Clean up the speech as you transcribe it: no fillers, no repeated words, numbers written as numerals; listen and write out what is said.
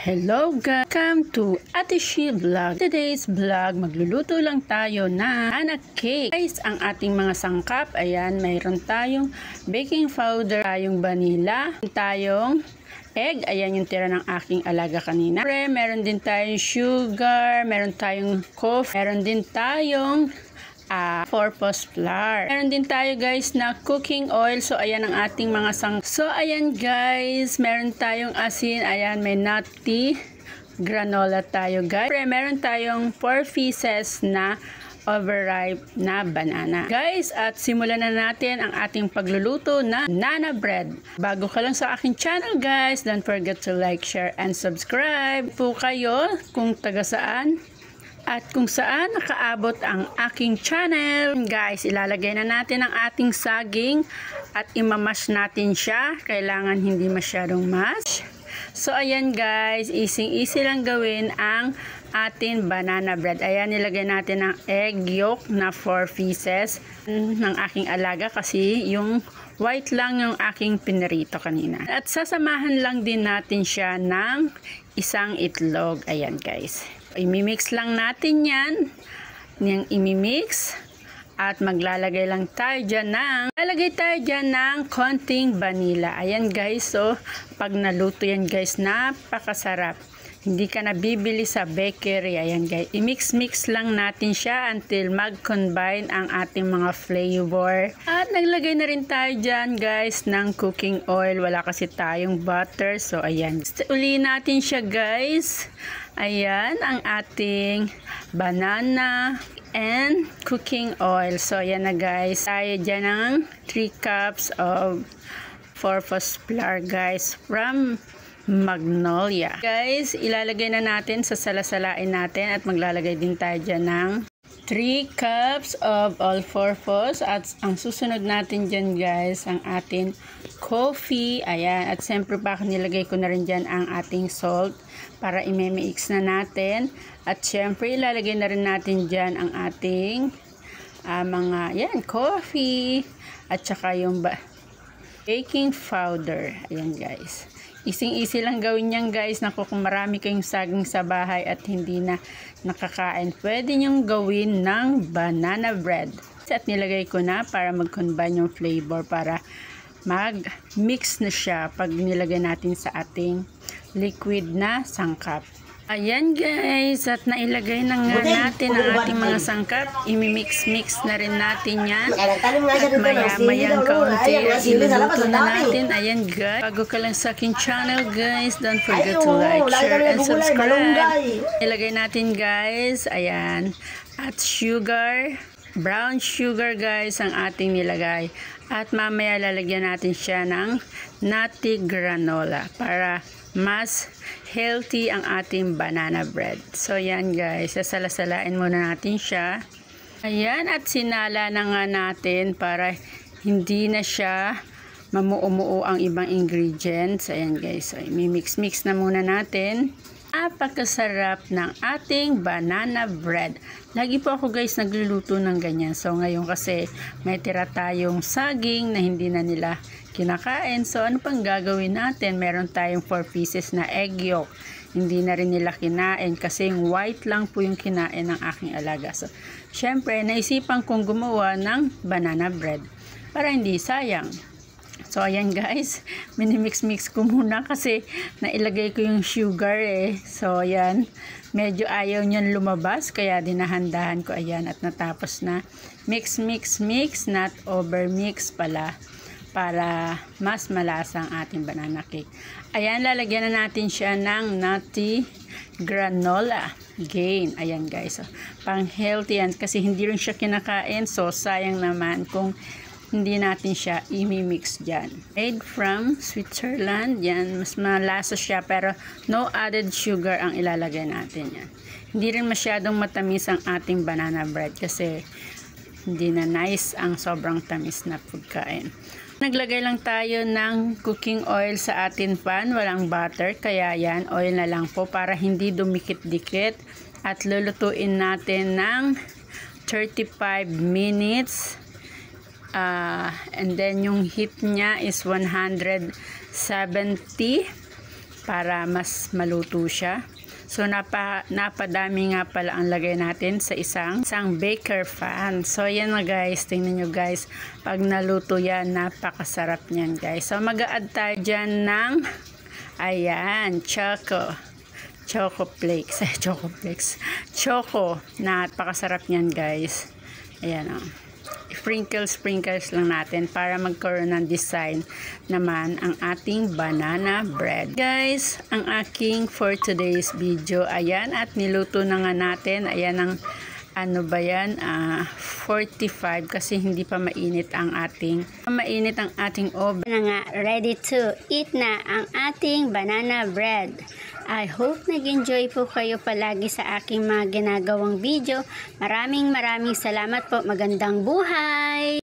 Hello guys! Welcome to Ate She Vlog. Today's vlog, magluluto lang tayo na banana cake. Guys, ang ating mga sangkap, ayan, mayroon tayong baking powder, tayong vanilla, tayong egg, ayan yung tira ng aking alaga kanina. Meron din tayong sugar, meron tayong coffee, meron din tayong four-post flour. Meron din tayo guys na cooking oil. So ayan ang ating mga So ayan guys, meron tayong asin. Ayan, may nutty granola tayo guys. Meron tayong 4 pieces na overripe na banana. Guys, at simulan na natin ang ating pagluluto na banana bread. Bago ka lang sa aking channel guys, don't forget to like, share, and subscribe po kayo kung taga saan at kung saan nakaabot ang aking channel. Guys, ilalagay na natin ang ating saging at imamash natin siya. Kailangan hindi masyadong mash. So ayan guys, easy lang gawin ang ating banana bread. Ayan, nilagay natin ang egg yolk na 4 pieces ng aking alaga kasi yung white lang yung aking pinirito kanina. At sasamahan lang din natin siya ng isang itlog. Ayan guys. Imimix lang natin yan. Yung imimix. At maglalagay lang tayo dyan ng konting vanilla. Ayan guys. So, pag naluto yan guys, napakasarap. Hindi ka na bibili sa bakery. Ayan guys. I-mix lang natin siya until mag-combine ang ating mga flavor. At naglagay na rin tayo dyan guys ng cooking oil. Wala kasi tayong butter. So, ayan. Uliin natin siya guys. Ayan ang ating banana and cooking oil. So, ayan na guys. Tayo dyan ng 3 cups of four-post flour guys from Magnolia. Guys, ilalagay na natin, salasalain natin at maglalagay din tayo dyan ng 3 cups of all-purpose at ang susunod natin dyan guys, ang ating coffee. Ayan, at siyempre baka nilagay ko na rin dyan ang ating salt para i-mix na natin. At siyempre ilalagay na rin natin dyan ang ating coffee at saka yung baking powder. Ayan guys. Easy lang gawin yan guys. Naku, kung marami kayong saging sa bahay at hindi na nakakain, pwede nyong gawin ng banana bread. At nilagay ko na para mag-combine yung flavor, para mag-mix na siya pag nilagay natin sa ating liquid na sangkap. Ayan guys, at nailagay na nga natin ang ating mga sangkap. Imimix na rin natin yan. At maya-mayang kaunti at iluluto na natin. Ayan guys, bago ka lang sa aking channel guys, don't forget to like, share, and subscribe. Ilagay natin guys, ayan, at sugar, brown sugar guys ang ating nilagay. At mamaya lalagyan natin siya ng nutty granola para mas healthy ang ating banana bread. So yan guys, sasalasalain muna natin siya. Ayan, at sinala na nga natin para hindi na siya mamuo-muo ang ibang ingredients. Ayan guys, so i-mix na muna natin. Napakasarap ng ating banana bread. Lagi po ako guys nagluluto ng ganyan. So ngayon kasi may tira tayong saging na hindi na nila kinakain. So ano pang gagawin natin? Meron tayong 4 pieces na egg yolk. Hindi na rin nila kinain kasi yung white lang po yung kinain ng aking alaga. So syempre naisipan kong gumawa ng banana bread para hindi sayang. So ayan guys, minimix ko muna kasi nailagay ko yung sugar eh. So ayan, medyo ayaw niyan lumabas kaya dinahandahan ko. Ayan, at natapos na. Mix, not over mix pala, para mas malasa ang ating banana cake. Ayan, lalagyan na natin siya ng nutty granola gain. Ayan guys, so, pang healthy yan kasi hindi rin siya kinakain. So sayang naman kung hindi natin siya i-mix dyan. Made from Switzerland. Yan, mas malasa siya pero no added sugar ang ilalagay natin yan. Hindi rin masyadong matamis ang ating banana bread kasi hindi na nice ang sobrang tamis na pagkain. Naglagay lang tayo ng cooking oil sa ating pan. Walang butter, kaya yan, oil na lang po para hindi dumikit-dikit. At lulutuin natin ng 35 minutes. And then yung heat niya is 170 para mas maluto siya. So napadami nga pala ang lagay natin sa isang baker fan. So yan na guys, tingnan nyo guys, pag naluto yan, napakasarap niyan guys. So mag-a-add tayo dyan ng ayan, choco flakes, napakasarap niyan guys. Ayan o. Sprinkles lang natin para magkaroon ng design naman ang ating banana bread. Guys, ang aking for today's video, ayan, at niluto na nga natin. Ayan ang ano ba yan, 45 kasi hindi pa mainit ang ating oven. Na nga, ready to eat na ang ating banana bread. I hope nag-enjoy po kayo palagi sa aking mga ginagawang video. Maraming salamat po. Magandang buhay!